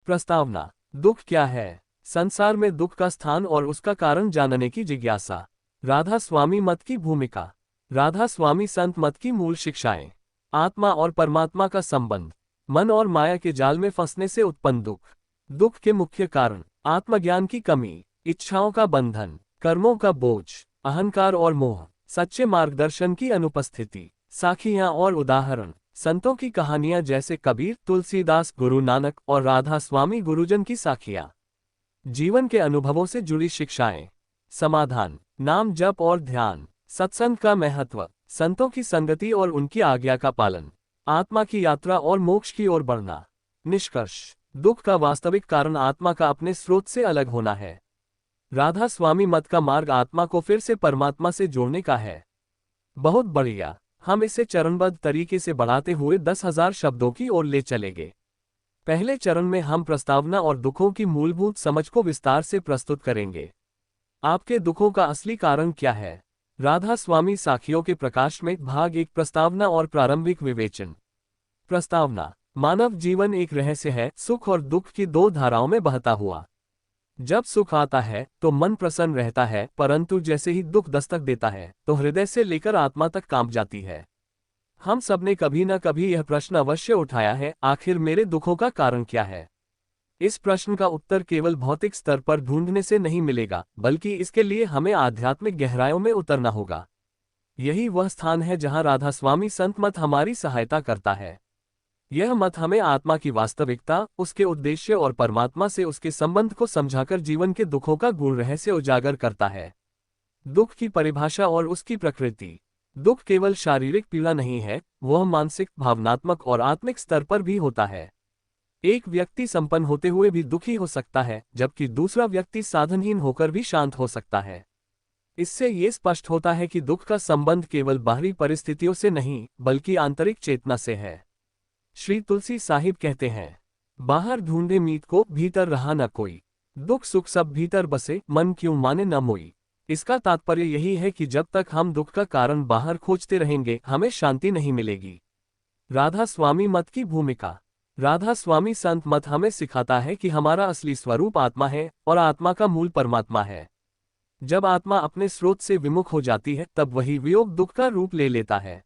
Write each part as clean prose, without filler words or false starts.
प्रस्तावना। दुख क्या है? संसार में दुख का स्थान और उसका कारण जानने की जिज्ञासा। राधा स्वामी मत की भूमिका। राधा स्वामी संत मत की मूल शिक्षाएं। आत्मा और परमात्मा का संबंध। मन और माया के जाल में फंसने से उत्पन्न दुख। दुख के मुख्य कारण। आत्मज्ञान की कमी, इच्छाओं का बंधन, कर्मों का बोझ, अहंकार और मोह, सच्चे मार्गदर्शन की अनुपस्थिति। साखियां और उदाहरण। संतों की कहानियां जैसे कबीर, तुलसीदास, गुरु नानक और राधा स्वामी गुरुजन की साखियां। जीवन के अनुभवों से जुड़ी शिक्षाएं। समाधान। नाम जप और ध्यान। सत्संग का महत्व। संतों की संगति और उनकी आज्ञा का पालन। आत्मा की यात्रा और मोक्ष की ओर बढ़ना। निष्कर्ष। दुख का वास्तविक कारण आत्मा का अपने स्रोत से अलग होना है। राधा स्वामी मत का मार्ग आत्मा को फिर से परमात्मा से जोड़ने का है। बहुत बढ़िया। हम इसे चरणबद्ध तरीके से बढ़ाते हुए 10,000 शब्दों की ओर ले चलेंगे। पहले चरण में हम प्रस्तावना और दुखों की मूलभूत समझ को विस्तार से प्रस्तुत करेंगे। आपके दुखों का असली कारण क्या है? राधा स्वामी साखियों के प्रकाश में भाग 1, प्रस्तावना और प्रारंभिक विवेचन। प्रस्तावना। मानव जीवन एक रहस्य है, सुख और दुख की दो धाराओं में बहता हुआ। जब सुख आता है तो मन प्रसन्न रहता है, परंतु जैसे ही दुख दस्तक देता है तो हृदय से लेकर आत्मा तक कांप जाती है। हम सबने कभी न कभी यह प्रश्न अवश्य उठाया है, आखिर मेरे दुखों का कारण क्या है? इस प्रश्न का उत्तर केवल भौतिक स्तर पर ढूंढने से नहीं मिलेगा, बल्कि इसके लिए हमें आध्यात्मिक गहराइयों में उतरना होगा। यही वह स्थान है जहां राधा स्वामी संत मत हमारी सहायता करता है। यह मत हमें आत्मा की वास्तविकता, उसके उद्देश्य और परमात्मा से उसके संबंध को समझाकर जीवन के दुखों का गूढ़ रहस्य उजागर करता है। दुख की परिभाषा और उसकी प्रकृति। दुख केवल शारीरिक पीड़ा नहीं है, वह मानसिक, भावनात्मक और आत्मिक स्तर पर भी होता है। एक व्यक्ति संपन्न होते हुए भी दुखी हो सकता है, जबकि दूसरा व्यक्ति साधनहीन होकर भी शांत हो सकता है। इससे ये स्पष्ट होता है कि दुख का संबंध केवल बाहरी परिस्थितियों से नहीं, बल्कि आंतरिक चेतना से है। श्री तुलसी साहिब कहते हैं, बाहर ढूंढे मीत को, भीतर रहा न कोई। दुख सुख सब भीतर बसे, मन क्यों माने न मोई। इसका तात्पर्य यही है कि जब तक हम दुख का कारण बाहर खोजते रहेंगे, हमें शांति नहीं मिलेगी। राधा स्वामी मत की भूमिका। राधा स्वामी संत मत हमें सिखाता है कि हमारा असली स्वरूप आत्मा है और आत्मा का मूल परमात्मा है। जब आत्मा अपने स्रोत से विमुख हो जाती है, तब वही वियोग दुख का रूप ले लेता है।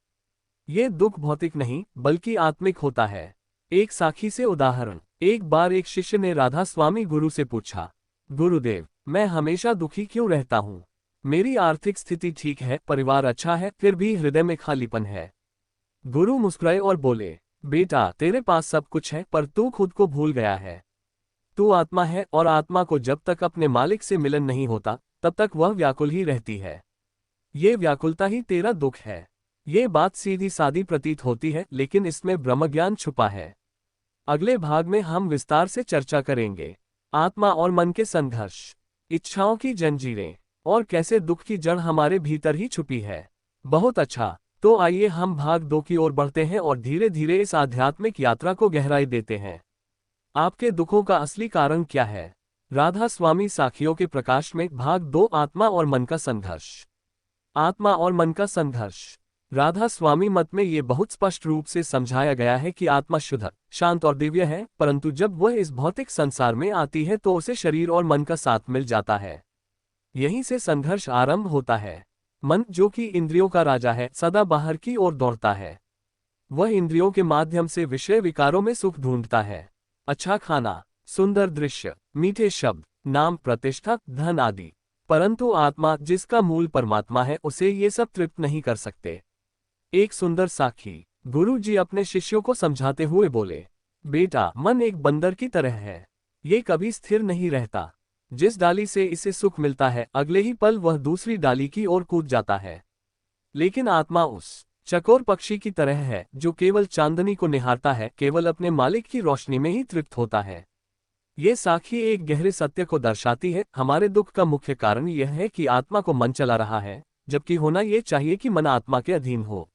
ये दुख भौतिक नहीं, बल्कि आत्मिक होता है। एक साखी से उदाहरण। एक बार एक शिष्य ने राधा स्वामी गुरु से पूछा, गुरुदेव, मैं हमेशा दुखी क्यों रहता हूँ? मेरी आर्थिक स्थिति ठीक है, परिवार अच्छा है, फिर भी हृदय में खालीपन है। गुरु मुस्कुराए और बोले, बेटा, तेरे पास सब कुछ है, पर तू खुद को भूल गया है। तू आत्मा है और आत्मा को जब तक अपने मालिक से मिलन नहीं होता, तब तक वह व्याकुल ही रहती है। ये व्याकुलता ही तेरा दुख है। ये बात सीधी सादी प्रतीत होती है, लेकिन इसमें ब्रह्मज्ञान छुपा है। अगले भाग में हम विस्तार से चर्चा करेंगे। आत्मा और मन के संघर्ष, इच्छाओं की जंजीरें, और कैसे दुख की जड़ हमारे भीतर ही छुपी है। बहुत अच्छा, तो आइए हम भाग 2 की ओर बढ़ते हैं और धीरे धीरे इस आध्यात्मिक यात्रा को गहराई देते हैं। आपके दुखों का असली कारण क्या है? राधा स्वामी साखियों के प्रकाश में भाग 2, आत्मा और मन का संघर्ष। आत्मा और मन का संघर्ष। राधा स्वामी मत में ये बहुत स्पष्ट रूप से समझाया गया है कि आत्मा शुद्ध, शांत और दिव्य है, परंतु जब वह इस भौतिक संसार में आती है तो उसे शरीर और मन का साथ मिल जाता है। यहीं से संघर्ष आरंभ होता है। मन, जो कि इंद्रियों का राजा है, सदा बाहर की ओर दौड़ता है। वह इंद्रियों के माध्यम से विषय विकारों में सुख ढूंढता है। अच्छा खाना, सुंदर दृश्य, मीठे शब्द, नाम, प्रतिष्ठा, धन आदि। परंतु आत्मा, जिसका मूल परमात्मा है, उसे ये सब तृप्त नहीं कर सकते। एक सुंदर साखी। गुरु जी अपने शिष्यों को समझाते हुए बोले, बेटा, मन एक बंदर की तरह है। ये कभी स्थिर नहीं रहता। जिस डाली से इसे सुख मिलता है, अगले ही पल वह दूसरी डाली की ओर कूद जाता है। लेकिन आत्मा उस चकोर पक्षी की तरह है जो केवल चांदनी को निहारता है, केवल अपने मालिक की रोशनी में ही तृप्त होता है। ये साखी एक गहरे सत्य को दर्शाती है। हमारे दुख का मुख्य कारण यह है कि आत्मा को मन चला रहा है, जबकि होना ये चाहिए कि मन आत्मा के अधीन हो।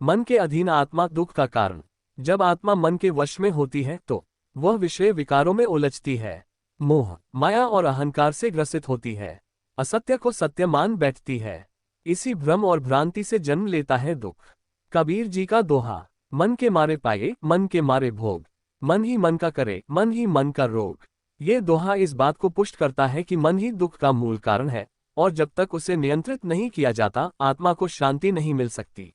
मन के अधीन आत्मा दुख का कारण। जब आत्मा मन के वश में होती है तो वह विषय विकारों में उलझती है, मोह, माया और अहंकार से ग्रसित होती है, असत्य को सत्य मान बैठती है। इसी भ्रम और भ्रांति से जन्म लेता है दुख। कबीर जी का दोहा, मन के मारे पाए, मन के मारे भोग, मन ही मन का करे, मन ही मन का रोग। ये दोहा इस बात को पुष्ट करता है कि मन ही दुख का मूल कारण है, और जब तक उसे नियंत्रित नहीं किया जाता, आत्मा को शांति नहीं मिल सकती।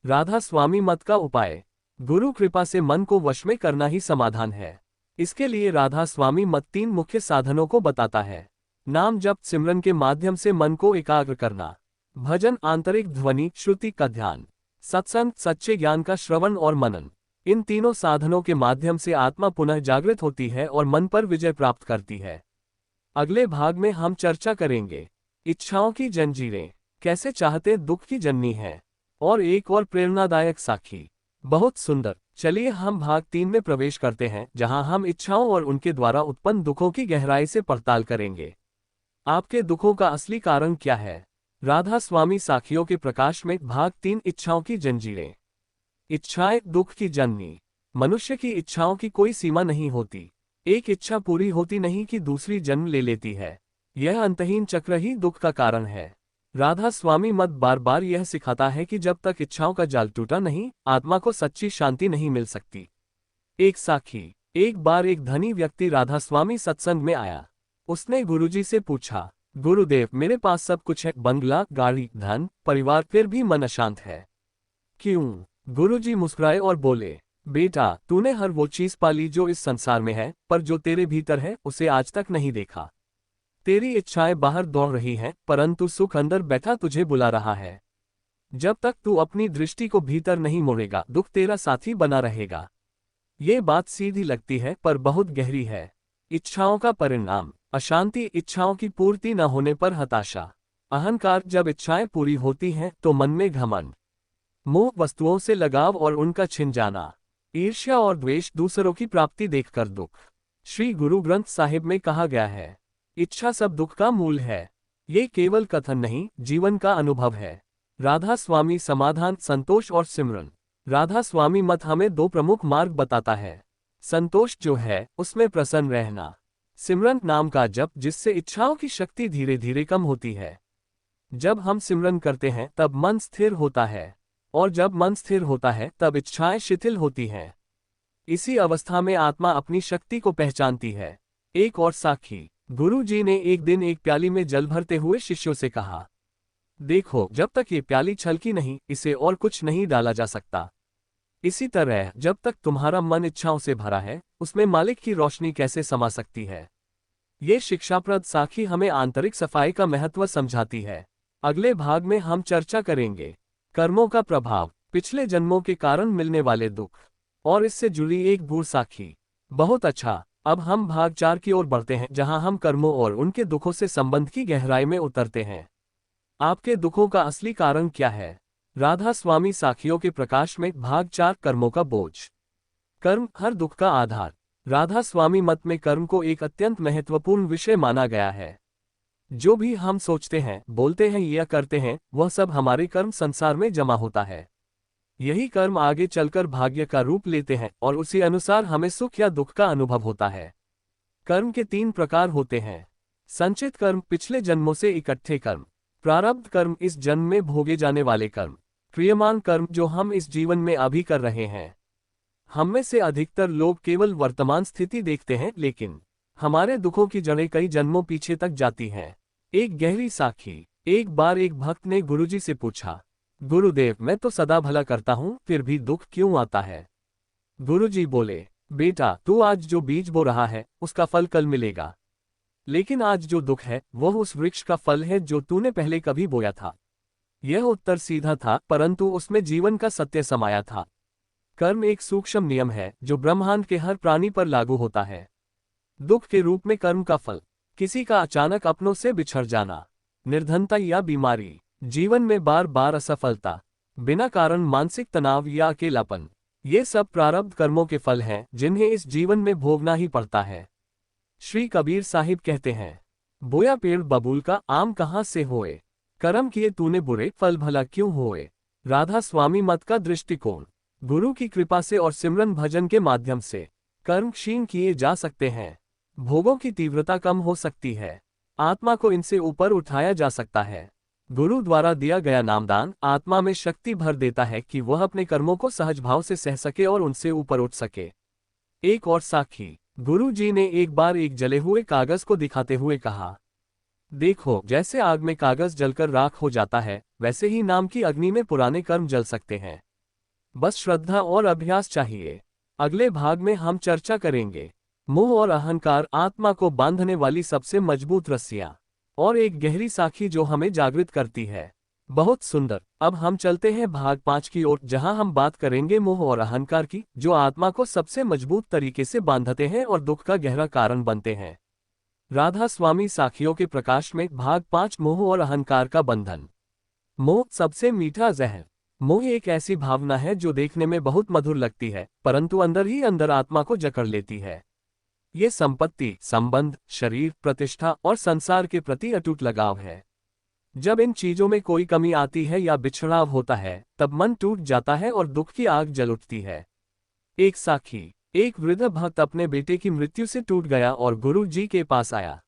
राधा स्वामी मत का उपाय। गुरु कृपा से मन को वश में करना ही समाधान है। इसके लिए राधा स्वामी मत 3 मुख्य साधनों को बताता है। नाम जप सिमरन के माध्यम से मन को एकाग्र करना, भजन आंतरिक ध्वनि श्रुति का ध्यान, सत्संग सच्चे ज्ञान का श्रवण और मनन। इन तीनों साधनों के माध्यम से आत्मा पुनः जागृत होती है और मन पर विजय प्राप्त करती है। अगले भाग में हम चर्चा करेंगे इच्छाओं की जंजीरें कैसे चाहते दुख की जननी है, और एक और प्रेरणादायक साखी। बहुत सुंदर। चलिए हम भाग 3 में प्रवेश करते हैं, जहां हम इच्छाओं और उनके द्वारा उत्पन्न दुखों की गहराई से पड़ताल करेंगे। आपके दुखों का असली कारण क्या है? राधा स्वामी साखियों के प्रकाश में भाग 3 इच्छाओं की जंजीरें। इच्छाएं दुख की जननी। मनुष्य की इच्छाओं की कोई सीमा नहीं होती। एक इच्छा पूरी होती नहीं कि दूसरी जन्म ले लेती है। यह अंतहीन चक्र ही दुख का कारण है। राधा स्वामी मत बार बार यह सिखाता है कि जब तक इच्छाओं का जाल टूटा नहीं, आत्मा को सच्ची शांति नहीं मिल सकती। एक साखी। एक बार एक धनी व्यक्ति राधा स्वामी सत्संग में आया। उसने गुरुजी से पूछा, गुरुदेव मेरे पास सब कुछ है, बंगला गाड़ी धन परिवार, फिर भी मन अशांत है, क्यों? गुरुजी मुस्कुराए और बोले, बेटा तूने हर वो चीज पाली जो इस संसार में है, पर जो तेरे भीतर है उसे आज तक नहीं देखा। तेरी इच्छाएं बाहर दौड़ रही हैं, परंतु सुख अंदर बैठा तुझे बुला रहा है। जब तक तू अपनी दृष्टि को भीतर नहीं मोड़ेगा, दुख तेरा साथी बना रहेगा। ये बात सीधी लगती है पर बहुत गहरी है। इच्छाओं का परिणाम अशांति, इच्छाओं की पूर्ति न होने पर हताशा, अहंकार। जब इच्छाएं पूरी होती हैं तो मन में घमंड, मोह, वस्तुओं से लगाव और उनका छिन जाना, ईर्ष्या और द्वेष, दूसरों की प्राप्ति देखकर दुख। श्री गुरु ग्रंथ साहिब में कहा गया है, इच्छा सब दुख का मूल है। ये केवल कथन नहीं, जीवन का अनुभव है। राधा स्वामी समाधान संतोष और सिमरन। राधा स्वामी मत हमें 2 प्रमुख मार्ग बताता है। संतोष जो है उसमें प्रसन्न रहना, सिमरन नाम का जप जिससे इच्छाओं की शक्ति धीरे धीरे कम होती है। जब हम सिमरन करते हैं तब मन स्थिर होता है, और जब मन स्थिर होता है तब इच्छाएं शिथिल होती हैं। इसी अवस्था में आत्मा अपनी शक्ति को पहचानती है। एक और साखी। गुरु जी ने एक दिन एक प्याली में जल भरते हुए शिष्यों से कहा, देखो जब तक ये प्याली छलकी नहीं, इसे और कुछ नहीं डाला जा सकता। इसी तरह जब तक तुम्हारा मन इच्छाओं से भरा है, उसमें मालिक की रोशनी कैसे समा सकती है। ये शिक्षाप्रद साखी हमें आंतरिक सफाई का महत्व समझाती है। अगले भाग में हम चर्चा करेंगे कर्मों का प्रभाव, पिछले जन्मों के कारण मिलने वाले दुख, और इससे जुड़ी एक गूढ़ साखी। बहुत अच्छा। अब हम भाग 4 की ओर बढ़ते हैं, जहां हम कर्मों और उनके दुखों से संबंध की गहराई में उतरते हैं। आपके दुखों का असली कारण क्या है? राधा स्वामी साखियों के प्रकाश में भाग 4 कर्मों का बोझ। कर्म हर दुख का आधार। राधा स्वामी मत में कर्म को एक अत्यंत महत्वपूर्ण विषय माना गया है। जो भी हम सोचते हैं, बोलते हैं या करते हैं, वह सब हमारे कर्म संसार में जमा होता है। यही कर्म आगे चलकर भाग्य का रूप लेते हैं और उसी अनुसार हमें सुख या दुख का अनुभव होता है। कर्म के 3 प्रकार होते हैं। संचित कर्म पिछले जन्मों से इकट्ठे कर्म, प्रारब्ध कर्म इस जन्म में भोगे जाने वाले कर्म, क्रियमान कर्म जो हम इस जीवन में अभी कर रहे हैं। हम में से अधिकतर लोग केवल वर्तमान स्थिति देखते हैं, लेकिन हमारे दुखों की जड़ें कई जन्मों पीछे तक जाती हैं। एक गहरी साखी। एक बार एक भक्त ने गुरुजी से पूछा, गुरुदेव मैं तो सदा भला करता हूँ, फिर भी दुख क्यों आता है? गुरुजी बोले, बेटा तू आज जो बीज बो रहा है उसका फल कल मिलेगा, लेकिन आज जो दुख है वह उस वृक्ष का फल है जो तूने पहले कभी बोया था। यह उत्तर सीधा था, परंतु उसमें जीवन का सत्य समाया था। कर्म एक सूक्ष्म नियम है जो ब्रह्मांड के हर प्राणी पर लागू होता है। दुख के रूप में कर्म का फल, किसी का अचानक अपनों से बिछड़ जाना, निर्धनता या बीमारी, जीवन में बार बार असफलता, बिना कारण मानसिक तनाव या अकेलापन, ये सब प्रारब्ध कर्मों के फल हैं जिन्हें इस जीवन में भोगना ही पड़ता है। श्री कबीर साहिब कहते हैं, बोया पेड़ बबूल का, आम कहाँ से होए, कर्म किए तूने बुरे, फल भला क्यों होए। राधा स्वामी मत का दृष्टिकोण। गुरु की कृपा से और सिमरन भजन के माध्यम से कर्म क्षीण किए जा सकते हैं, भोगों की तीव्रता कम हो सकती है, आत्मा को इनसे ऊपर उठाया जा सकता है। गुरु द्वारा दिया गया नामदान आत्मा में शक्ति भर देता है कि वह अपने कर्मों को सहज भाव से सह सके और उनसे ऊपर उठ सके। एक और साखी। गुरु जी ने एक बार एक जले हुए कागज को दिखाते हुए कहा, देखो, जैसे आग में कागज जलकर राख हो जाता है, वैसे ही नाम की अग्नि में पुराने कर्म जल सकते हैं। बस श्रद्धा और अभ्यास चाहिए। अगले भाग में हम चर्चा करेंगे मोह और अहंकार, आत्मा को बांधने वाली सबसे मजबूत रस्सियां, और एक गहरी साखी जो हमें जागृत करती है। बहुत सुंदर। अब हम चलते हैं भाग 5 की ओर, जहां हम बात करेंगे मोह और अहंकार की, जो आत्मा को सबसे मजबूत तरीके से बांधते हैं और दुख का गहरा कारण बनते हैं। राधा स्वामी साखियों के प्रकाश में भाग 5, मोह और अहंकार का बंधन। मोह सबसे मीठा जहर। मोह एक ऐसी भावना है जो देखने में बहुत मधुर लगती है, परंतु अंदर ही अंदर आत्मा को जकड़ लेती है। ये संपत्ति, संबंध, शरीर, प्रतिष्ठा और संसार के प्रति अटूट लगाव है। जब इन चीजों में कोई कमी आती है या बिछड़ाव होता है, तब मन टूट जाता है और दुख की आग जल उठती है। एक साखी। एक वृद्ध भक्त अपने बेटे की मृत्यु से टूट गया और गुरु जी के पास आया।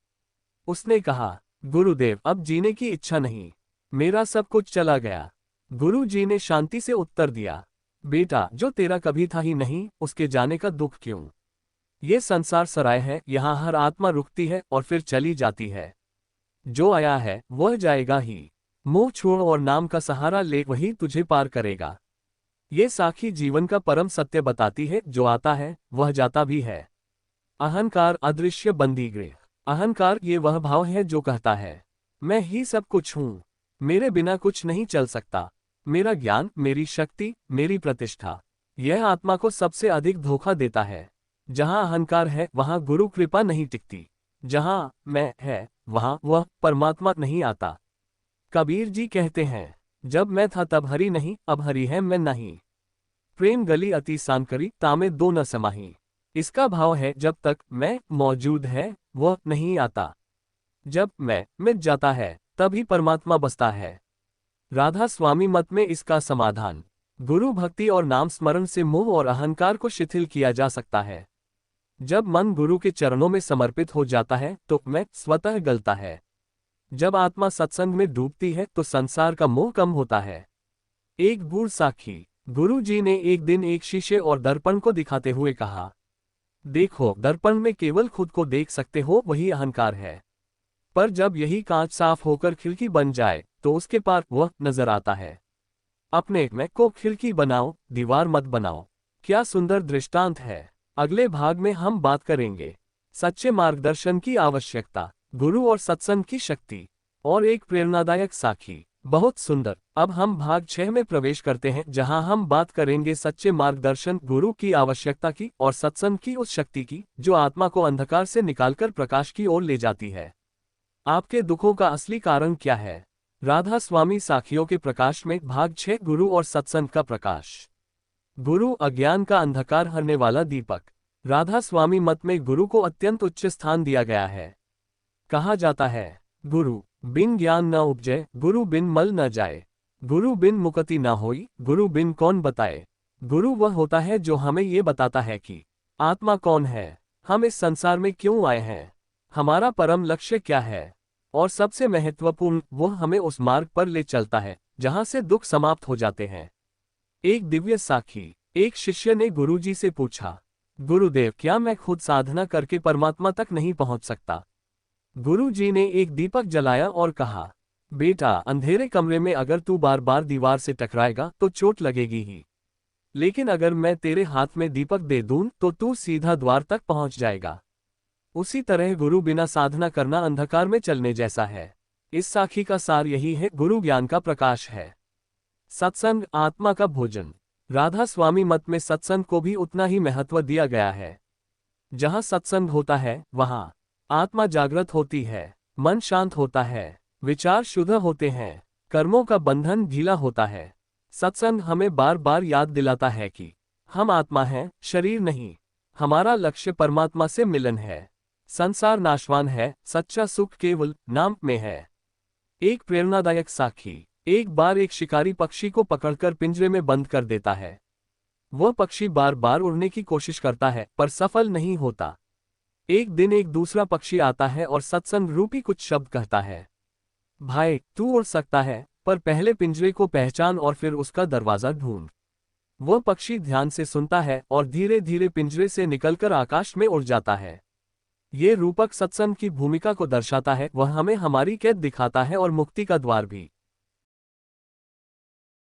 उसने कहा, गुरुदेव, अब जीने की इच्छा नहीं, मेरा सब कुछ चला गया। गुरु जी ने शांति से उत्तर दिया, बेटा, जो तेरा कभी था ही नहीं, उसके जाने का दुख क्यों? ये संसार सराय है, यहाँ हर आत्मा रुकती है और फिर चली जाती है। जो आया है वह जाएगा ही। मोह छोड़ और नाम का सहारा ले, वही तुझे पार करेगा। ये साखी जीवन का परम सत्य बताती है, जो आता है वह जाता भी है। अहंकार अदृश्य बंदीगृह। अहंकार ये वह भाव है जो कहता है, मैं ही सब कुछ हूँ, मेरे बिना कुछ नहीं चल सकता, मेरा ज्ञान, मेरी शक्ति, मेरी प्रतिष्ठा। यह आत्मा को सबसे अधिक धोखा देता है। जहाँ अहंकार है वहाँ गुरु कृपा नहीं टिकती। जहाँ मैं है वहाँ वह परमात्मा नहीं आता। कबीर जी कहते हैं, जब मैं था तब हरि नहीं, अब हरि है मैं नहीं। प्रेम गली अति सान करी, तामे दो न समाही। इसका भाव है, जब तक मैं मौजूद है वह नहीं आता। जब मैं मिट जाता है तभी परमात्मा बसता है। राधा स्वामी मत में इसका समाधान, गुरु भक्ति और नाम स्मरण से मोह और अहंकार को शिथिल किया जा सकता है। जब मन गुरु के चरणों में समर्पित हो जाता है तो मैं स्वतः गलता है। जब आत्मा सत्संग में डूबती है तो संसार का मोह कम होता है। एक बूढ़ साखी। गुरु जी ने एक दिन एक शीशे और दर्पण को दिखाते हुए कहा, देखो, दर्पण में केवल खुद को देख सकते हो, वही अहंकार है। पर जब यही कांच साफ होकर खिड़की बन जाए तो उसके पार वह नजर आता है। अपने मैं को खिड़की बनाओ, दीवार मत बनाओ। क्या सुंदर दृष्टांत है। अगले भाग में हम बात करेंगे सच्चे मार्गदर्शन की आवश्यकता, गुरु और सत्संग की शक्ति, और एक प्रेरणादायक साखी। बहुत सुंदर। अब हम भाग 6 में प्रवेश करते हैं, जहां हम बात करेंगे सच्चे मार्गदर्शन, गुरु की आवश्यकता की और सत्संग की उस शक्ति की जो आत्मा को अंधकार से निकालकर प्रकाश की ओर ले जाती है। आपके दुखों का असली कारण क्या है? राधा स्वामी साखियों के प्रकाश में भाग 6, गुरु और सत्संग का प्रकाश। गुरु अज्ञान का अंधकार हरने वाला दीपक। राधा स्वामी मत में गुरु को अत्यंत उच्च स्थान दिया गया है। कहा जाता है, गुरु बिन ज्ञान न उपजय, गुरु बिन मल न जाए, गुरु बिन मुक्ति न होई, गुरु बिन कौन बताए। गुरु वह होता है जो हमें ये बताता है कि आत्मा कौन है, हम इस संसार में क्यों आए हैं, हमारा परम लक्ष्य क्या है, और सबसे महत्वपूर्ण, वह हमें उस मार्ग पर ले चलता है जहां से दुख समाप्त हो जाते हैं। एक दिव्य साखी। एक शिष्य ने गुरुजी से पूछा, गुरुदेव, क्या मैं खुद साधना करके परमात्मा तक नहीं पहुंच सकता? गुरुजी ने एक दीपक जलाया और कहा, बेटा, अंधेरे कमरे में अगर तू बार बार दीवार से टकराएगा तो चोट लगेगी ही, लेकिन अगर मैं तेरे हाथ में दीपक दे दूं तो तू सीधा द्वार तक पहुंच जाएगा। उसी तरह गुरु बिना साधना करना अंधकार में चलने जैसा है। इस साखी का सार यही है, गुरु ज्ञान का प्रकाश है। सत्संग आत्मा का भोजन। राधा स्वामी मत में सत्संग को भी उतना ही महत्व दिया गया है। जहां सत्संग होता है वहां आत्मा जागृत होती है, मन शांत होता है, विचार शुद्ध होते हैं, कर्मों का बंधन ढीला होता है। सत्संग हमें बार बार याद दिलाता है कि हम आत्मा हैं, शरीर नहीं। हमारा लक्ष्य परमात्मा से मिलन है। संसार नाशवान है, सच्चा सुख केवल नाम में है। एक प्रेरणादायक साखी। एक बार एक शिकारी पक्षी को पकड़कर पिंजरे में बंद कर देता है। वह पक्षी बार बार उड़ने की कोशिश करता है पर सफल नहीं होता। एक दिन एक दूसरा पक्षी आता है और सत्संग रूपी कुछ शब्द कहता है, भाई, तू उड़ सकता है, पर पहले पिंजरे को पहचान और फिर उसका दरवाजा ढूंढ। वह पक्षी ध्यान से सुनता है और धीरे धीरे पिंजरे से निकलकर आकाश में उड़ जाता है। ये रूपक सत्संग की भूमिका को दर्शाता है, वह हमें हमारी कैद दिखाता है और मुक्ति का द्वार भी।